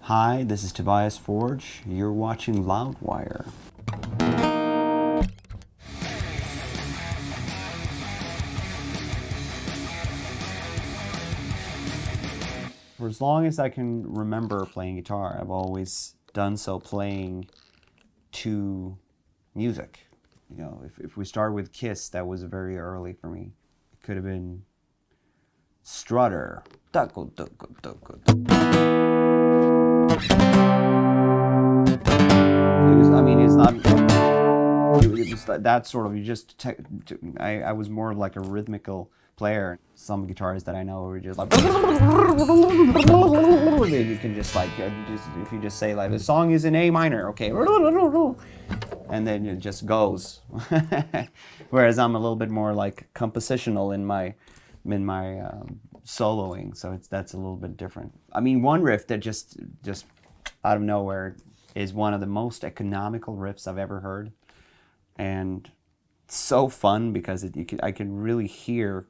Hi, this is Tobias Forge. You're watching Loudwire. For as long as I can remember playing guitar, I've always done so playing to music. You know, if we start with Kiss, that was very early for me. It could have been Strutter. It was, I mean, it's not, it was that sort of, I was more of like a rhythmical player. Some guitarists that I know were just like, you can just like, if you just say like, the song is in A minor, okay, and then it just goes. Whereas I'm a little bit more like compositional in my soloing, so that's a little bit different. I mean, one riff that just out of nowhere is one of the most economical riffs I've ever heard, and it's so fun because I can really hear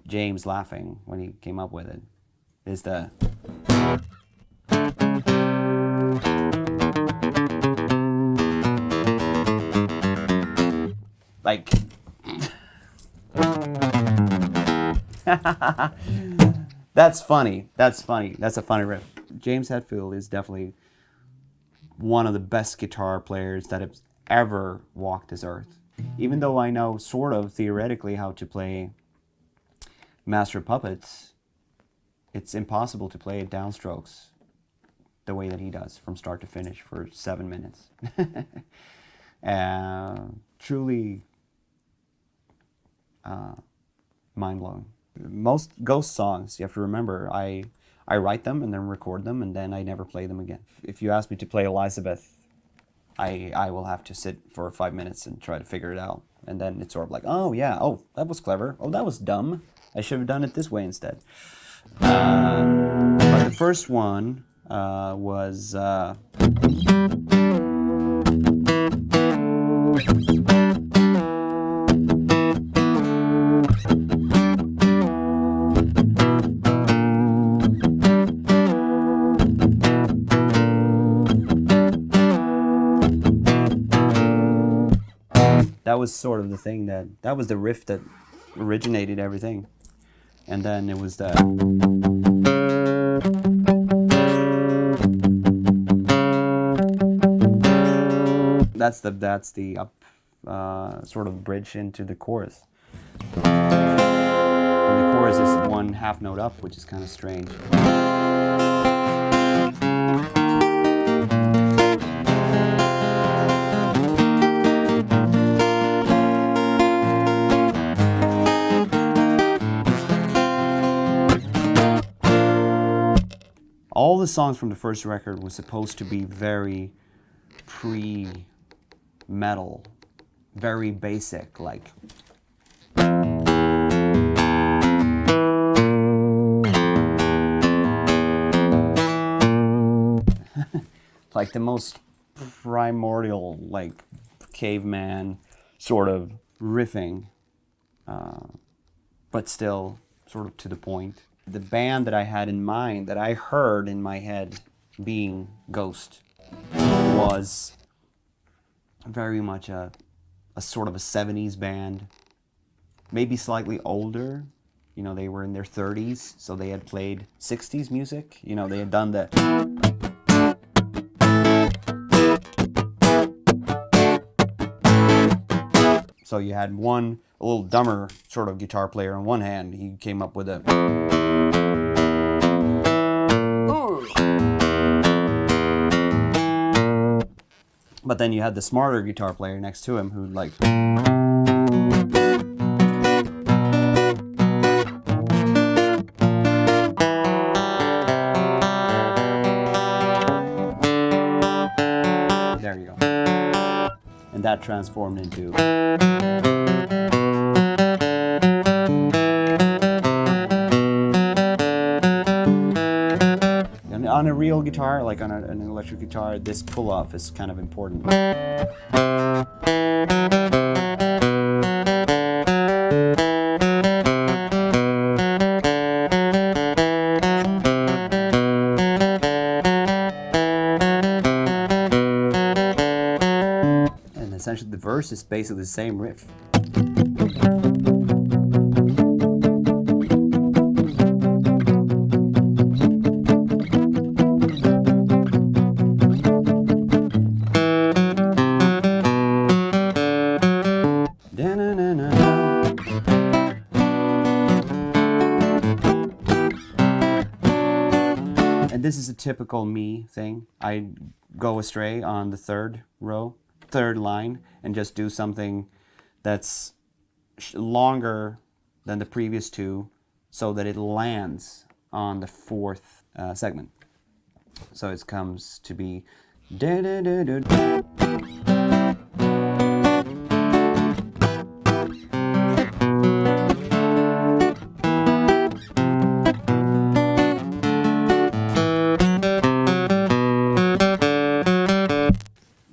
James laughing when he came up with it. Is the like that's funny. That's funny. That's a funny riff. James Hetfield is definitely one of the best guitar players that has ever walked this earth. Even though I know sort of theoretically how to play Master of Puppets, it's impossible to play it downstrokes the way that he does from start to finish for 7 minutes. Truly mind-blowing. Most Ghost songs, you have to remember, I write them and then record them and then I never play them again. If you ask me to play Elizabeth, I will have to sit for 5 minutes and try to figure it out. And then it's sort of like, oh yeah, oh, that was clever. Oh, that was dumb. I should have done it this way instead. But the first one was... that was sort of the thing that was the riff that originated everything. And then it was the... That's the up sort of bridge into the chorus. And the chorus is one half note up, which is kind of strange. All the songs from the first record were supposed to be very pre-metal, very basic, like... like the most primordial, like caveman sort of riffing, but still sort of to the point. The band that I had in mind, that I heard in my head being Ghost, was very much a sort of a 70s band, maybe slightly older. You know, they were in their 30s, so they had played 60s music. You know, they had done the... So you had one, a little dumber sort of guitar player on one hand. He came up with a... But then you had the smarter guitar player next to him who like... There you go. And that transformed into... On a real guitar, like on an electric guitar, this pull-off is kind of important. essentially the verse is basically the same riff. And this is a typical me thing. I go astray on the third line, and just do something that's longer than the previous two so that it lands on the fourth segment. So it comes to be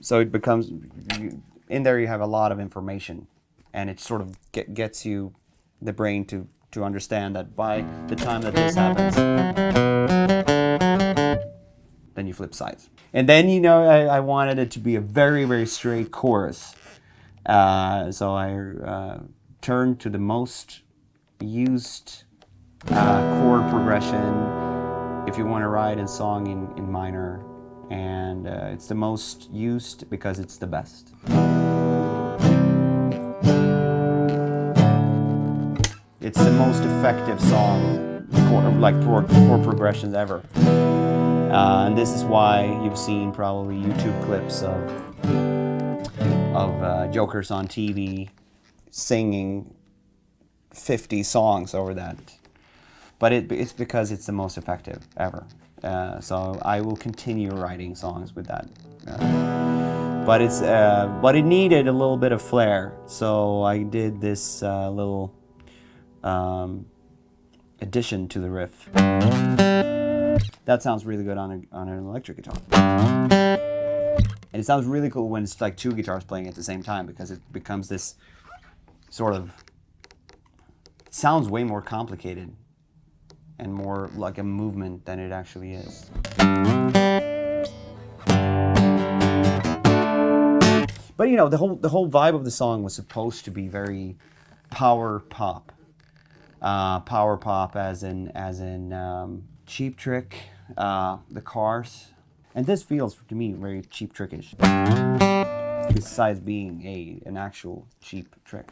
so it becomes, in there you have a lot of information, and it sort of gets you, the brain, to understand that by the time that this happens, then you flip sides. And then, I wanted it to be a very, very straight chorus. So I turned to the most used chord progression if you want to write a song in minor. And it's the most used because it's the best. It's the most effective song, chord progressions ever. And this is why you've seen probably YouTube clips of jokers on TV singing 50 songs over that. But it's because it's the most effective ever. So I will continue writing songs with that. But it needed a little bit of flair, so I did this little addition to the riff. That sounds really good on an electric guitar. And it sounds really cool when it's like two guitars playing at the same time, because it becomes this sort of, it sounds way more complicated and more like a movement than it actually is. But the whole vibe of the song was supposed to be very power pop. Power pop as in Cheap Trick, the Cars. And this feels to me very Cheap Trickish, besides being an actual Cheap Trick.